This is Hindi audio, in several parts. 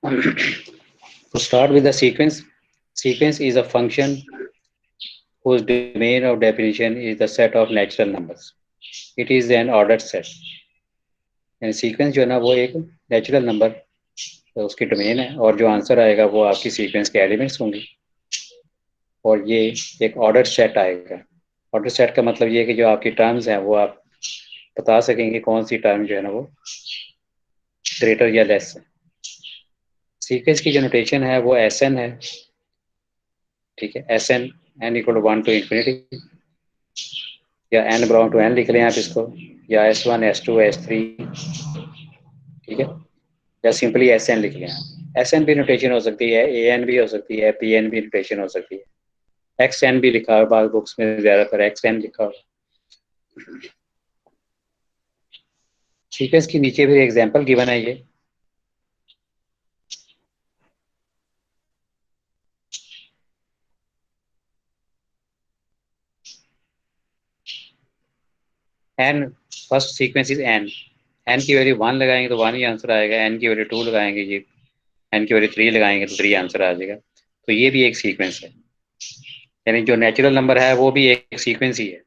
To start with the sequence, sequence is a function whose domain of definition is the set of natural numbers. It is an ordered set. यानी सीक्वेंस जो है ना वो एक नेचुरल नंबर तो उसकी डोमेन है और जो आंसर आएगा वो आपकी सीक्वेंस के एलिमेंट्स होंगे और ये एक ऑर्डर सेट आएगा। ऑर्डर सेट का मतलब ये है कि जो आपकी टर्म्स हैं वो आप बता सकेंगे कौन सी टर्म जो है ना वो ग्रेटर या लेस है। सीक्वेंस की जो नोटेशन है वो एस एन है, ठीक है, s n n equal to 1 to infinity या एन बिलोंग टू एन लिख लें आप इसको, या s one s two s three, ठीक है, या सिंपली एस एन लिख लें आप। एस एन भी नोटेशन हो सकती है, ए एन भी हो सकती है, पी एन भी नोटेशन हो सकती है, एक्स एन भी लिखा है बाद बुक्स में, ज्यादातर एक्स एन लिखा हुआ। सीक्वेंस की नीचे भी एग्जांपल गिवन है ये, n first sequence is n, n की वैल्यू 1 लगाएंगे तो 1 ही आंसर आएगा, एन की वैल्यू 2 लगाएंगे ये, एन की वैल्यू 3 लगाएंगे तो 3 आंसर आ जाएगा। तो ये भी एक सीक्वेंस है, यानी जो नेचुरल नंबर है वो भी एक सीक्वेंस ही है,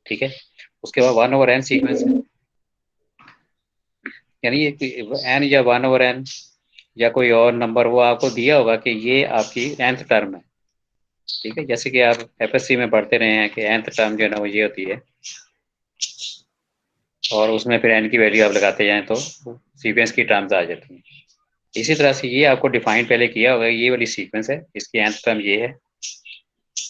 ठीक है। उसके बाद 1 ओवर एन सीक्वेंस है, यानी एन या 1 ओवर एन या कोई और नंबर वो आपको दिया होगा कि ये आपकी nth टर्म है, ठीक है। जैसे कि आप एफएससी में पढ़ते रहे हैं कि nth टर्म जो है ना वो ये होती है और उसमें फिर n की वैल्यू आप लगाते जाएं तो सीक्वेंस की टर्म्स आ जाती हैं। इसी तरह से ये आपको डिफाइन पहले किया होगा, ये वाली सीक्वेंस है, इसकी nth टर्म ये है,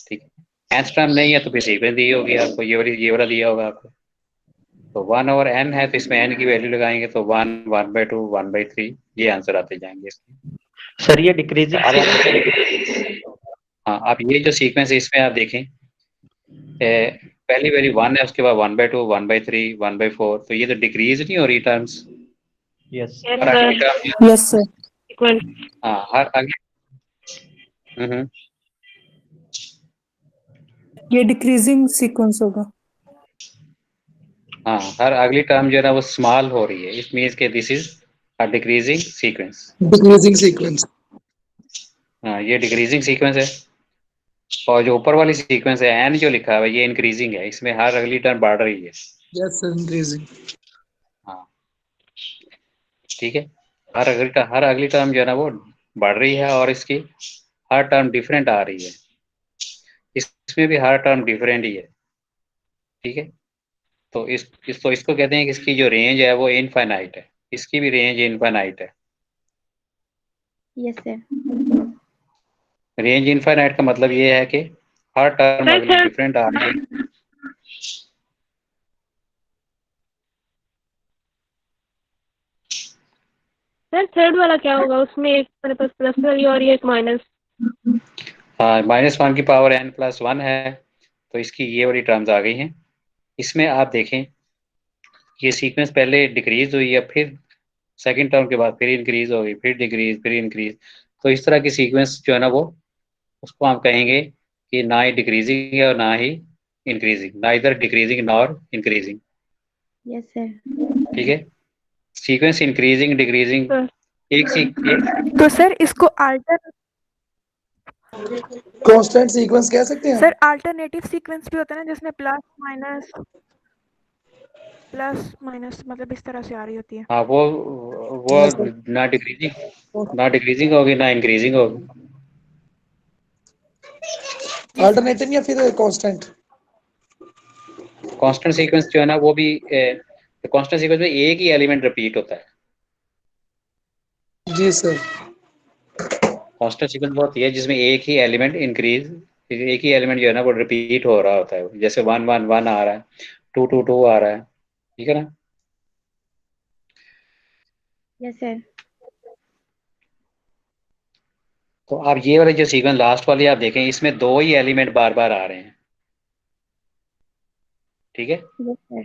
ठीक है। nth टर्म नहीं है तो फिर सीक्वेंस दी होगी आपको, ये वाला दिया होगा आपको। तो 1 ओवर n है तो इसमें n की वैल्यू लगाएंगे तो 1, 1/2, 1/3 ये आंसर आते जाएंगे इसके। सर ये डिक्रीजिंग हाँ, आप ये जो सीक्वेंस है इसमें आप देखें पहली वैल्यू 1 है, उसके बाद 1/2, 1/3, 1/4, तो ये तो डिक्रीज नहीं हो रही टर्म्स। यस हर अगली टर्म, यस सर, हाँ हर अगली, ये डिक्रीजिंग सीक्वेंस होगा। हाँ हर अगली टर्म जो है ना वो स्मॉल हो रही है, इट मीन्स के this is a decreasing sequence. Decreasing sequence, हाँ ये डिक्रीजिंग सीक्वेंस है। और जो ऊपर वाली सीक्वेंस है एन जो लिखा है ये इंक्रीजिंग है, इसमें हर अगली टर्म बढ़ रही है। Yes sir, increasing. हाँ ठीक है, हर अगली टर्म जो है ना वो बढ़ रही है और इसकी हर टर्म डिफरेंट आ रही है, इसमें भी हर टर्म डिफरेंट ही है, ठीक है। तो इसको कहते हैं कि इसकी जो रेंज है वो इनफाइनाइट है, इसकी भी रेंज इनफाइनाइट है। Yes sir. रेंज इनफाइनाइट का मतलब ये है कि हर टर्म अगली डिफरेंट आ रही है। सर थर्ड वाला क्या होगा, उसमें एक मेरे पास प्लस वाली और ये एक माइनस। हाँ -1 की पावर n+1 है, तो इसकी ये वाली टर्म्स आ गई हैं। इसमें आप देखें ये सीक्वेंस पहले डिक्रीज हुई है, फिर सेकंड टर्म के बाद फिर इंक्रीज हो गई, फिर डिक्रीज, फिर इंक्रीज। तो इस तरह की सीक्वेंस जो है ना वो उसको हम कहेंगे कि ना ही डिक्रीजिंग है और ना ही इंक्रीजिंग, ना इधर decreasing nor increasing. Yes sir. ठीक है, सीक्वेंस इंक्रीजिंग डिक्रीजिंग एक तो सर इसको कांस्टेंट सीक्वेंस कह सकते हैं सर अल्टरनेटिव सीक्वेंस भी होता है ना, जिसमें प्लस माइनस मतलब इस तरह से आ रही होती है। हाँ वो ना डिक्रीजिंग होगी ना इंक्रीजिंग होगी। अल्टरनेटिव या फिर कांस्टेंट। कांस्टेंट सीक्वेंस जो है ना वो भी कांस्टेंट सीक्वेंस में एक ही एलिमेंट रिपीट होता है। जी सर। कांस्टेंट सीक्वेंस वो होती है जिसमें एक ही एलिमेंट एक ही एलिमेंट जो है ना वो रिपीट हो रहा होता है, जैसे 1 1 1 आ रहा है, 2 2 2 आ रहा है, ठीक है ना। Yes sir. तो आप ये वाले जो सीक्वेंस लास्ट वाली आप देखें इसमें दो ही एलिमेंट बार बार आ रहे हैं, ठीक है। Yes sir.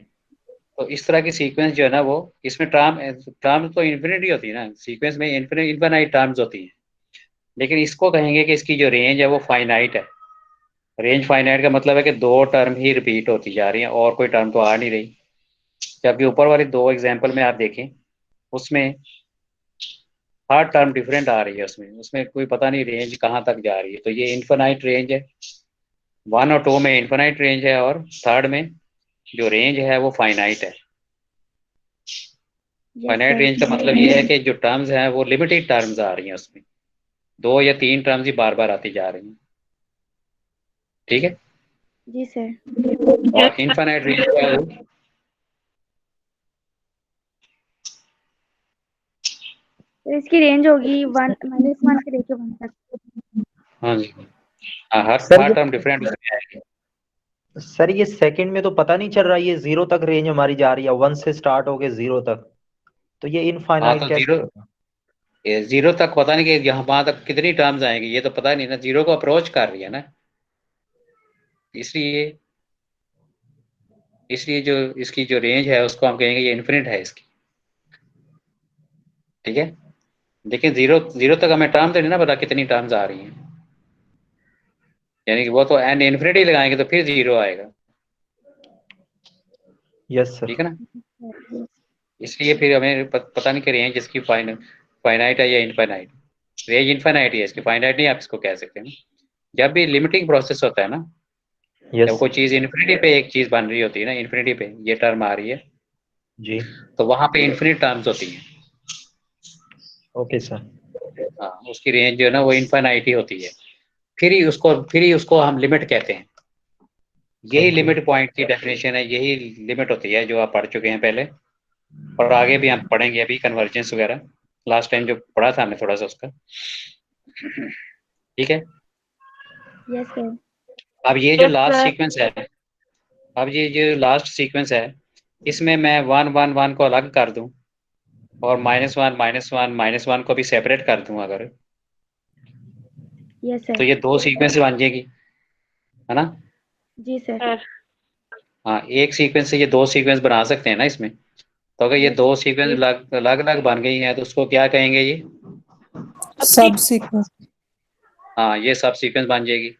तो इस तरह की सीक्वेंस जो है ना वो इसमें टर्म तो इन्फिनिटी होती है ना, सीक्वेंस में इनफिनाइट टर्म्स होती हैं, लेकिन इसको कहेंगे कि इसकी जो रेंज है वो फाइनाइट है। रेंज फाइनाइट का मतलब है कि दो टर्म ही रिपीट होती जा रही हैं और कोई टर्म तो आ नहीं रही। जबकि ऊपर वाली दो एग्जाम्पल में आप देखें उसमें हर टर्म डिफरेंट आ रही है उसमें, उसमें कोई पता नहीं रेंज कहाँ तक जा रही है। तो ये इन्फिनाइट रेंज है, 1 और 2 में इन्फिनाइट रेंज है, और थर्ड में जो रेंज है वो फाइनाइट है। फाइनाइट रेंज का मतलब ये है कि जो टर्म्स हैं वो लिमिटेड टर्म्स आ रही हैं, उसमें 2 या 3 टर्म्स ही बार बार आती जा रही हैं। ठीक है। जी सर। और इनफाइनाइट रेंज क्या है वो, तो इसकी रेंज होगी 1 -1 से लेके 1 तक। हाँ जी, हाँ, हर सर हर टर्म डिफरेंट उसमें आएगी। सर ये सेकंड में तो पता नहीं चल रहा, ये 0 तक रेंज हमारी जा रही है, 1 से स्टार्ट होके 0 तक, तो ये हाँ इनफाइनाइट तो कैसे जीरो, होगा? ये 0 तक पता नहीं कि यहाँ वहां तक कितनी टर्म्स आएंगी, ये तो पता नहीं ना, 0 को अप्रोच कर रही है ना, इसलिए इसलिए जो इसकी जो रेंज है उसको हम कहेंगे ये इन्फिनिट है इसकी। ठीक है, लेकिन 0 तक हमें टर्म तो नहीं ना पता कितनी टर्म्स आ रही हैं, यानी कि वो तो एंड इन्फिनिटी लगाएंगे तो फिर 0 आएगा। Yes sir. ठीक है ना, इसलिए फिर हमें पता नहीं कि रेंज इसकी फाइनाइट है या इनफाइनाइट। रेंज इनफाइनाइट है इसकी, फाइनाइट नहीं आप इसको कह सकते ना। जब भी लिमिटिंग प्रोसेस होता है ना, जब यस कोई चीज इन्फिनिटी पे एक चीज बन रही होती है ना, इन्फिनिटी पे ये टर्म आ रही है, जी। तो वहां पे इन्फिनिट टर्म्स होती हैं। Okay sir. हाँ, उसकी रेंज जो है ना वो इनफाइनाइट ही होती है, फिर ही उसको हम लिमिट कहते हैं। यही थैंक यू। लिमिट पॉइंट की डेफिनेशन है, यही लिमिट होती है जो आप पढ़ चुके हैं पहले, और आगे भी हम पढ़ेंगे अभी कन्वर्जेंस वगैरह, लास्ट टाइम जो पढ़ा था हमने थोड़ा सा उसका। ठीक है। Yes sir. अब ये जो Yes, लास्ट sir. सीक्वेंस है, अब ये जो लास्ट सीक्वेंस है, इसमें मैं 1 1 1 को अलग कर दूं और -1 -1 -1 को भी सेपरेट कर दूं अगर, यस तो सर। ये 2 सीक्वेंस बन जाएगी, है ना। जी सर। Sir. हाँ, एक सीक्वेंस से ये 2 सीक्वेंस बना सकते हैं ना इसमें। तो अगर ये यस 2 सीक्वेंस अलग अलग बन गई हैं तो उसको क्या कहेंगे ये, सब सीक्वेंस। हाँ ये सब सीक्वेंस बन जाएगी।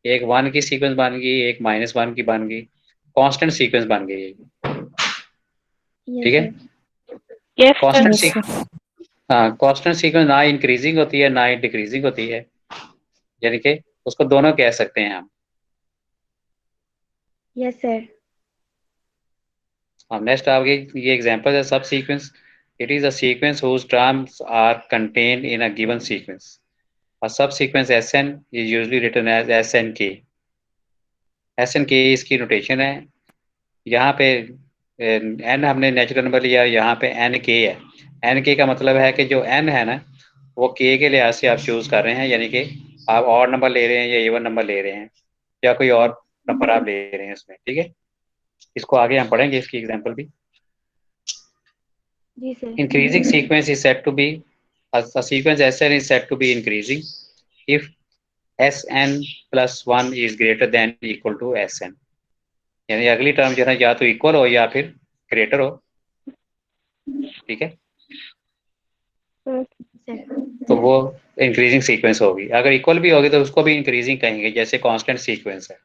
एक 1 की सीक्वेंस बन गई, एक -1 की बन गई, कांस्टेंट सीक्वेंस बन गई है। यस ठीक है, sir. Yes, sir. Constant yes sequence, sir. हाँ कांस्टेंट सीक्वेंस ना इंक्रीजिंग होती है ना ही डिक्रीजिंग होती है, यानी कि उसको दोनों कह सकते हैं हम। Yes sir. हम नेक्स्ट आगे ये एग्जांपल है सब sequence. It is a sequence whose terms are contained in a given sequence. A subsequence Sn is usually written as Snk. Snk इसकी नोटेशन है। यहाँ पे n हमने नेचुरल नंबर लिया, यहाँ पे nk है। nk का मतलब है कि जो n है ना वो k के लिहाज से आप चूज कर रहे हैं, यानी कि आप और नंबर ले रहे हैं या इवन नंबर ले रहे हैं या कोई और नंबर आप ले रहे हैं इसमें। ठीक है, इसको आगे हम पढ़ेंगे इसकी एग्जांपल भी। जी sir. Increasing sequence is said to be a sequence Sn is said to be increasing if Sn plus 1 is greater than equal to Sn, यानी अगली टर्म जो है या तो इक्वल हो या फिर ग्रेटर हो। ठीक है, सर। तो वो इंक्रीजिंग सीक्वेंस होगी। अगर इक्वल भी होगी तो उसको भी इंक्रीजिंग कहेंगे, जैसे कांस्टेंट सीक्वेंस है।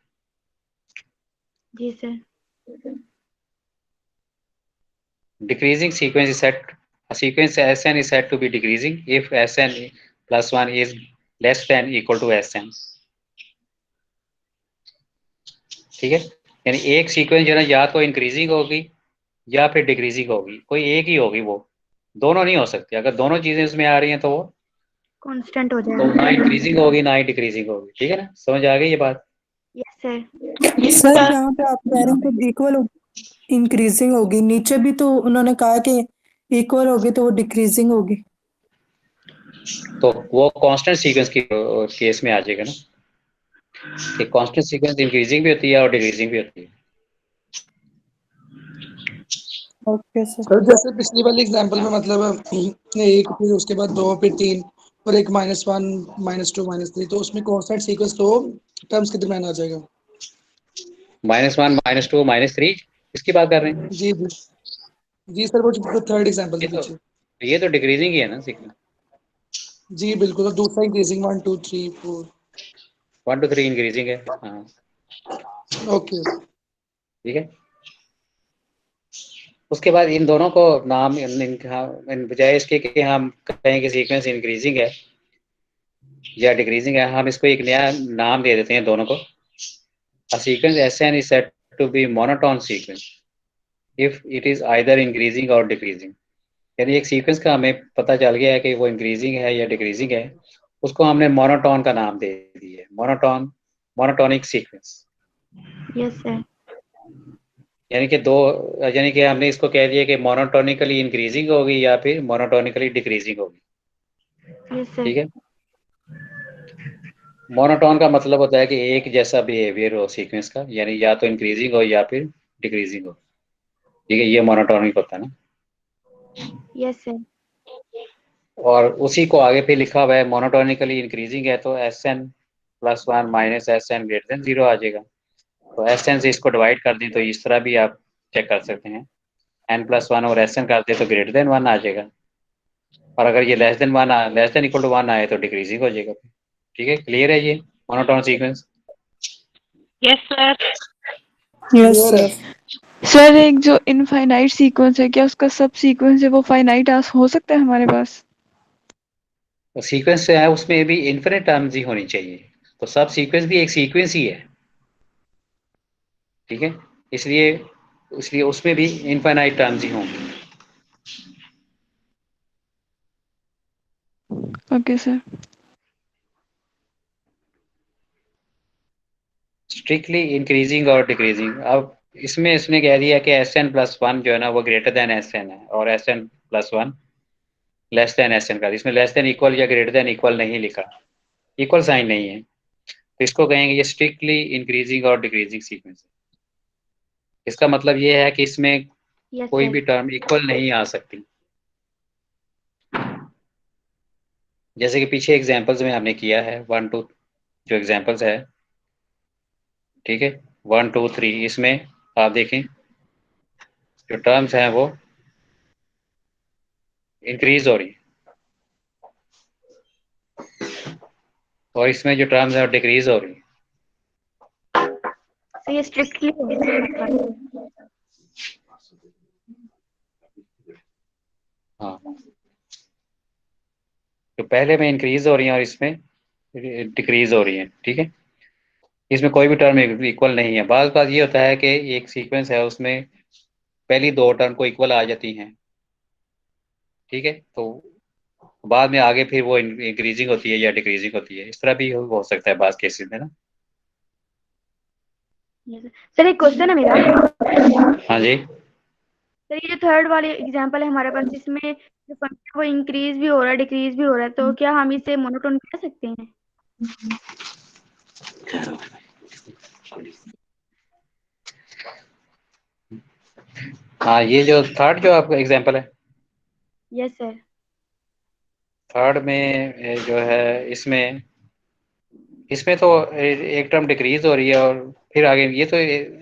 जी sir. Decreasing sequence is said, a sequence Sn is said to be decreasing if Sn plus 1 is less than equal to Sn। ठीक है, यानी एक सीक्वेंस जो है ना या तो इंक्रीजिंग होगी या फिर डिक्रीजिंग होगी, कोई एक ही होगी, वो दोनों नहीं हो सकती। अगर दोनों चीजें इसमें आ रही हैं तो वो कांस्टेंट हो तो जाएगा। ना इंक्रीजिंग होगी ना ही डिक्रीजिंग होगी। ठीक है ना, समझ आ गई ये बात। Yes sir. सर यहाँ पे आप कह रहे हैं कि इक्वल इंक्रीजिंग होगी, नीचे भी तो उन्होंने कहा कि इक्वल होगी तो वो डिक्रीजिंग होगी। तो वो कांस्टेंट सीक्वेंस की केस में आ जाएगा ना, कि कांस्टेंट सीक्वेंस इंक्रीजिंग भी होती है और डिक्रीजिंग भी होती है। Okay sir. सर जैसे पिछली वाली एग्जांपल में मतलब एक फिर उसके बाद 2 फिर 3 और एक -1 -2 -3, तो उसमें कांस्टेंट सीक्वेंस तो टर्म्स के दरमियान आ जाएगा। -1 -2 -3 इसकी बात कर रहे हैं। जी जी जी सर, वो जो थर्ड एग्जांपल ये थी तो पीछे। ये तो डिक्रीजिंग ही है ना सीक्वेंस। जी बिल्कुल, और दूसरा इंक्रीजिंग 1 2 3 4। 1 2 3 इंक्रीजिंग है, हाँ ओके। ठीक है। उसके बाद इन दोनों को नाम इन बजाय इसके कि हम कहें कि सीक्वेंस इंक्रीजिंग है या डिक्रीजिंग है, हम इसको एक नया नाम दे देते हैं दोनों को। A sequence Sn is said to be monotone sequence if it is either increasing or decreasing। यानी एक सीक्वेंस का हमें पता चल गया है कि वो इंक्रीजिंग है या डिक्रीजिंग है, उसको हमने मोनोटोन का नाम दे दिया है, मोनोटोनिक सीक्वेंस। Yes sir. यानी कि हमने इसको कह दिया कि मोनोटोनिकली इंक्रीजिंग होगी या फिर मोनोटोनिकली डिक्रीजिंग होगी। Yes sir. ठीक है, मोनोटोन का मतलब होता है कि एक जैसा बिहेवियर हो सीक्वेंस का, यानी या तो इंक्रीजिंग हो या फिर डिक्रीजिंग हो। ठीक है, ये मोनोटोनिक होता है ना। Yes sir. और उसी को आगे पे लिखा हुआ है मोनोटोनिकली इंक्रीजिंग है तो Sn+1 minus Sn greater than 0 आ जाएगा। तो Sn से इसको डिवाइड कर दें तो इस तरह भी आप चेक कर सकते हैं, n+1 और Sn कर दें तो ग्रेटर देन 1 आ जाएगा, और अगर ये लेस देन इक्वल टू 1 आए तो डिक्रीजिंग हो जाएगा। ठीक है, क्लियर है ये monotone sequence? Yes sir. Yes clear है। सर। सर एक जो इनफाइनाइट सीक्वेंस है, क्या उसका सब सीक्वेंस है वो फाइनाइट हो सकता है हमारे पास? तो सीक्वेंस है उसमें भी इन्फिनिट टर्म्स ही होनी चाहिए, तो सब सीक्वेंस भी एक सीक्वेंस ही है। ठीक है, इसलिए इसलिए उसमें भी इनफाइनाइट टर्म्स ही होंगे। Okay sir. स्ट्रिक्टली इंक्रीजिंग और डिक्रीजिंग, अब इसमें इसने कह दिया कि Sn+1 जो है ना वो ग्रेटर देन Sn है और Sn+1 लेस देन Sn का। इसमें लेस देन इक्वल या ग्रेटर देन इक्वल नहीं लिखा, इक्वल साइन नहीं है, तो इसको कहेंगे ये स्ट्रिक्टली इंक्रीजिंग और डिक्रीजिंग सीक्वेंस है। इसका मतलब ये है कि इसमें यस कोई सर। भी टर्म इक्वल नहीं आ सकती। जैसे कि पीछे एग्जांपल्स में हमने किया है 1 2 जो एग्जांपल्स है, ठीक है 1 2 3, इसमें आप देखें जो टर्म्स हैं वो इंक्रीज हो रही है और इसमें जो टर्म्स है डिक्रीज हो रही है। तो ये स्ट्रिक्टली हाँ, तो पहले में इंक्रीज हो रही है और इसमें डिक्रीज हो रही है। ठीक है, इसमें कोई भी टर्म इक्वल नहीं है। बात ये होता है कि एक सीक्वेंस है उसमें पहली दो टर्म को इक्वल आ जाती हैं, ठीक है, तो बाद में आगे फिर वो इंक्रीजिंग होती है या डिक्रीजिंग होती है, इस तरह भी हो सकता है बात केसेस में ना। सर एक क्वेश्चन है मेरा। हाँ जी, सर ये जो थर्ड वाली एग्जांपल है हमारे पास, इसमें जो फंक्शन वो इंक्रीज भी हो रहा है डिक्रीज भी हो रहा है, तो क्या हम इसे मोनोटोन कह सकते हैं? हाँ ये जो थर्ड जो आपका एग्जांपल है, यस सर। थर्ड में जो है इसमें इसमें तो एक टर्म डिक्रीज हो रही है और फिर आगे ये तो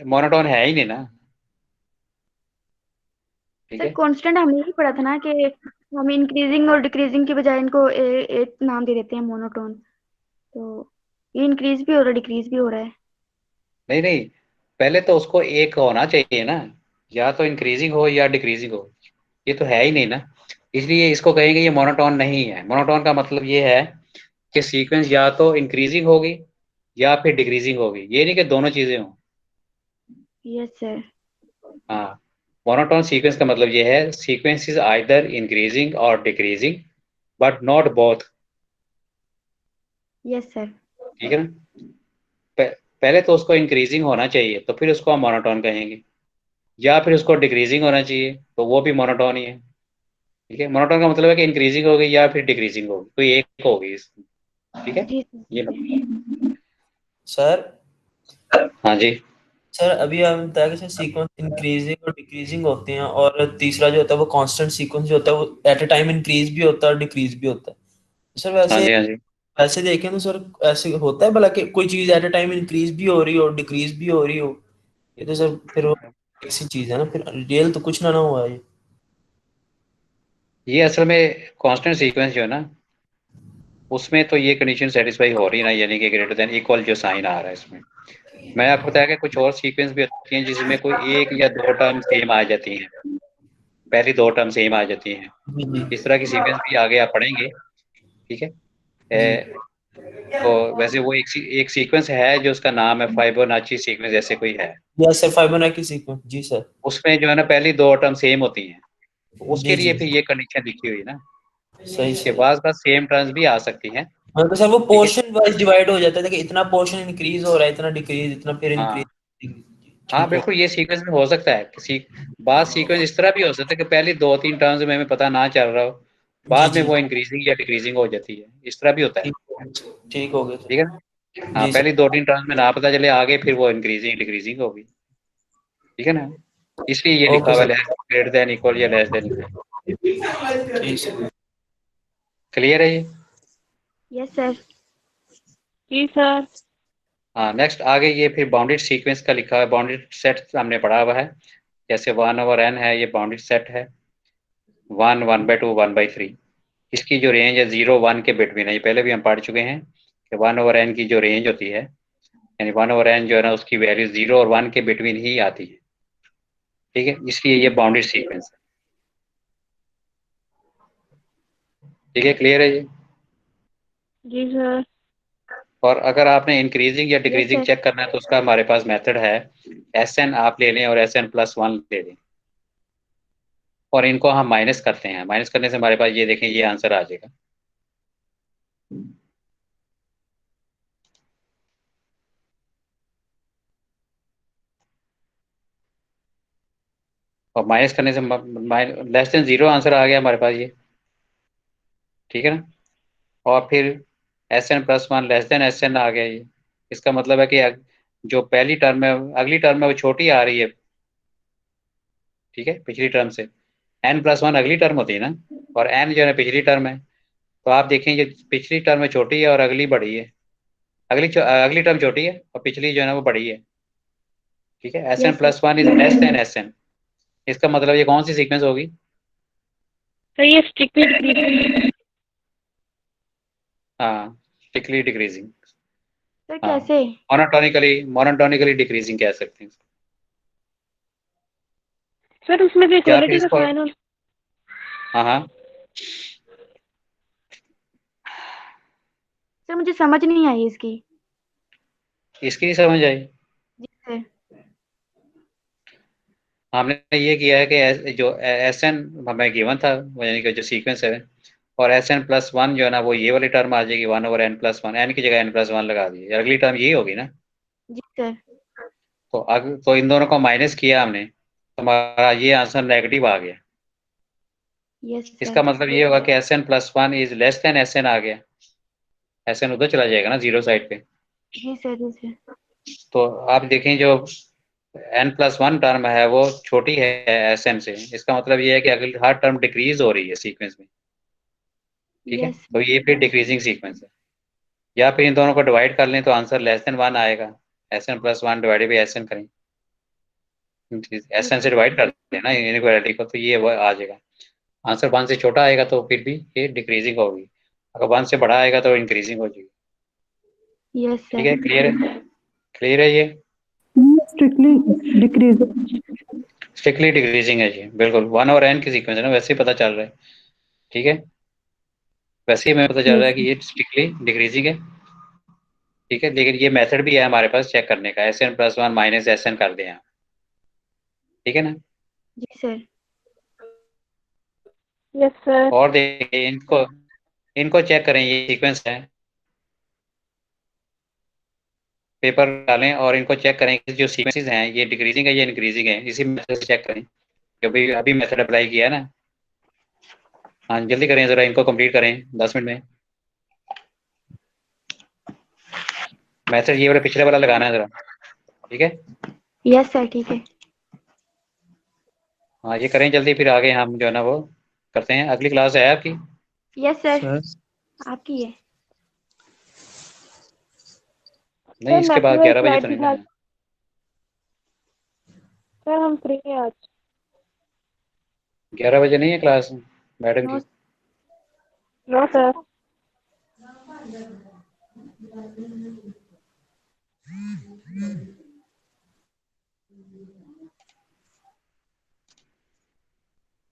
मोनोटोन है ही नहीं ना। ठीक सर है, कांस्टेंट हमने ही पढ़ा था ना कि हम इंक्रीजिंग और डिक्रीजिंग के बजाय इनको एक नाम दे देते हैं मोनोटोन, तो ये इंक्रीज भी हो रहा है डिक्रीज भी हो रहा है। नहीं नहीं, पहले तो उसको एक होना चाहिए ना, या तो इंक्रीजिंग हो या डिक्रीजिंग हो, ये तो है ही नहीं ना, इसलिए इसको कहेंगे ये मोनोटोन नहीं है। मोनोटोन का मतलब ये है कि सीक्वेंस या तो इंक्रीजिंग होगी या फिर डिक्रीजिंग होगी, ये नहीं कि दोनों चीजें हों। Yes sir. हाँ, मोनोटोन सीक्वेंस का मतलब ये है सीक्वेंस इज आइदर इंक्रीजिंग और decreasing but not both. Yes sir. ठीक है ना, पहले तो उसको इंक्रीजिंग होना चाहिए तो फिर उसको हम मोनोटोन कहेंगे, या फिर उसको डिक्रीजिंग होना चाहिए तो वो भी मोनोटोन ही है। ठीक है, मोनोटोन का मतलब है कि इंक्रीजिंग होगी या फिर डिक्रीजिंग होगी, कोई एक होगी ठीक है, जी ये सर। सर हाँ जी, सर अभी आपने बताया कि सर सीक्वेंस इंक्रीजिंग और डिक्रीजिंग होते हैं, और तीसरा जो होता है वो कांस्टेंट सीक्वेंस जो होता है वो एट अ टाइम इंक्रीज भी होता है और डिक्रीज भी होता है। सर हाँ वैसे जी, हाँ जी। वैसे देखें तो सर ऐसे होता है भला कि कोई चीज एट अ टाइम इंक्रीज भी हो रही हो और डिक्रीज भी हो रही हो? ये तो सर फिर वो एक सी चीज है ना, फिर रियल तो कुछ ना हुआ ये। ये असल में कांस्टेंट सीक्वेंस जो है ना उसमें तो ये कंडीशन सेटिस्फाई हो रही है ना, यानी कि ग्रेटर देन इक्वल जो साइन आ रहा है इसमें। मैं आपको बताया कि कुछ और सीक्वेंस भी होती हैं जिसमें कोई एक या दो टर्म सेम आ जाती हैं, पहली दो टर्म सेम आ जाती हैं। जी जी इस तरह की सीक्वेंस भी आगे आप पढ़ेंगे, ठीक है। तो वैसे वो एक सीक्वेंस है जो उसका नाम है फाइबोनाची सीक्वेंस, ऐसे कोई है। यस सर, फाइबोनाची सीक्वेंस, जी सर। उसमें जो है ना पहली दो टर्म सेम होती हैं, तो उसके जी लिए जी फिर ये कंडीशन लिखी हुई ना सही कि सही। बाद का सेम टर्म्स भी आ सकती हैं। हाँ तो सर वो ठीक है, पोर्शन वाइज डिवाइड हो जाता है कि इतना पोर्शन इंक्रीज हो रहा है, इतना डिक्रीज, इतना फिर हाँ इंक्रीज। हाँ ठीक हो। बिल्कुल, ये सीक्वेंस में हो सकता है किसी बाद सीक्वेंस इस तरह भी हो सकता है कि पहली दो तीन टर्म्स में हमें पता ना चल रहा हो, जी बाद में जी वो इंक्रीजिंग या डिक्रीजिंग हो जाती है, इस तरह भी होता है। ठीक, ठीक हो गया ठीक है सर। ना, हाँ जी पहली सर। दो तीन टर्म्स में ना पता चले आगे, फिर वो इंक्रीजिंग डिक्रीजिंग होगी। ठीक है ना, इसलिए ये लिखा ओके हुआ सर। है ग्रेटर देन इक्वल या लेस देन इक्वल। जी सर। क्लियर है ये? Yes sir. जी सर। हाँ नेक्स्ट आगे ये फिर बाउंडेड सीक्वेंस का लिखा है, बाउंडेड सेट हमने पढ़ा हुआ है। जैसे 1/n है, ये बाउंडेड सेट है। 1 1/2 1/3, इसकी जो रेंज है 0 1 के बिटवीन है, ये पहले भी हम पढ़ चुके हैं कि 1/n की जो रेंज होती है, यानी 1/n जो है ना उसकी वैल्यू 0 और 1 के बिटवीन ही आती है। ठीक है, इसलिए ये बाउंडेड सीक्वेंस है। ठीक है, क्लियर है ये? जी सर। और अगर आपने इंक्रीजिंग या यस डिक्रीजिंग सर। चेक करना है तो उसका हमारे पास मेथड है, Sn आप ले लें और Sn+1 ले लें, और इनको हम माइनस करते हैं। माइनस करने से हमारे पास ये देखें ये आंसर आ जाएगा। और माइनस करने से लेस देन 0 आंसर आ गया हमारे पास ये। ठीक है ना, और फिर Sn+1 लेस देन Sn आ गया ये। इसका मतलब है कि जो पहली टर्म है अगली टर्म में वो छोटी आ रही है, ठीक है, पिछली टर्म से। n+1 अगली टर्म होती है ना, और n जो है पिछली टर्म है। तो आप देखेंगे पिछली टर्म में छोटी है और अगली बड़ी है। अगली टर्म छोटी है और पिछली जो है ना वो बड़ी है। ठीक है, yes Sn+1 is less than Sn, इसका मतलब ये कौन सी सीक्वेंस होगी? सर ये स्ट्रिक्टली डिक्रीजिंग। हाँ, स्ट्रिक्टली डिक्रीजिंग। सर हाँ, कैसे? मोनोटोनिकली डिक्रीजिंग कह सकते हैं। सर उसमें तो या फिर इक्वलिटी का इसको, साइन हो। हाँ हाँ, सर मुझे समझ नहीं आई इसकी। इसकी नहीं समझ आई? जी सर। हमने ये किया है कि जो Sn हमें गिवन था, यानी कि जो सीक्वेंस है, और Sn+1 जो है ना वो ये वाली टर्म आ जाएगी 1/n+1, n की जगह n+1 लगा दी, अगली टर्म यही होगी ना। जी सर। तो इन दोनों को माइनस किया हमने, तो हमारा ये आंसर नेगेटिव आ गया। यस इसका सर। मतलब ये होगा कि Sn+1 is less than Sn आ गया। Sn उधर चला जाएगा ना जीरो साइड पे। जी सर। जी सर। तो आप देखें जो n+1 टर्म है वो छोटी है Sn से, इसका मतलब ये है कि अगली हर टर्म डिक्रीज हो रही है सीक्वेंस में। ठीक है, यस। तो ये फिर डिक्रीजिंग सीक्वेंस है। या फिर इन दोनों को डिवाइड कर लें तो आंसर लेस देन 1 आएगा। Sn+1 डिवाइडेड बाई Sn करें, Sn से डिवाइड कर देना इनइक्वालिटी को, तो ये वो आ जाएगा आंसर। 1 से छोटा आएगा तो फिर भी ये डिक्रीजिंग होगी, अगर 1 से बड़ा आएगा तो इंक्रीजिंग हो जाएगी। यस ठीक सर। है, क्लियर है? क्लियर है ये? Strictly decreasing. स्ट्रिक्टली डिक्रीजिंग है जी, बिल्कुल। 1/n की सीक्वेंस है ना, वैसे ही पता चल रहा है। ठीक है, वैसे ही हमें पता चल रहा है कि ये स्ट्रिक्टली डिक्रीजिंग है। ठीक है, लेकिन ये मेथड भी है हमारे पास चेक करने का, Sn+1 माइनस Sn कर दें आप। ठीक है ना, जी सर। Yes sir. और देखिए इनको इनको चेक करें, ये सीक्वेंस है, पेपर डालें और इनको चेक करें कि जो सीक्वेंसेस हैं ये डिक्रीजिंग है या इंक्रीजिंग है, इसी मेथड से चेक करें। अभी अभी मेथड अप्लाई किया है ना। हाँ जल्दी करें ज़रा, इनको कंप्लीट करें 10 मिनट में। मेथड ये वाला पिछले वाला लगाना है ज़रा। ठीक है, यस सर। ठीक है। हाँ ये करें जल्दी, फिर आगे हम जो है ना वो करते हैं। अगली क्लास है आपकी? Yes sir. आपकी है। नहीं, सर इसके बाद नेचुरल 11 बजे तो स्लाइड नहीं दिखा। ना? सर हम फ्री हैं आज। 11 बजे नहीं है क्लास मैडम नो। की? No sir.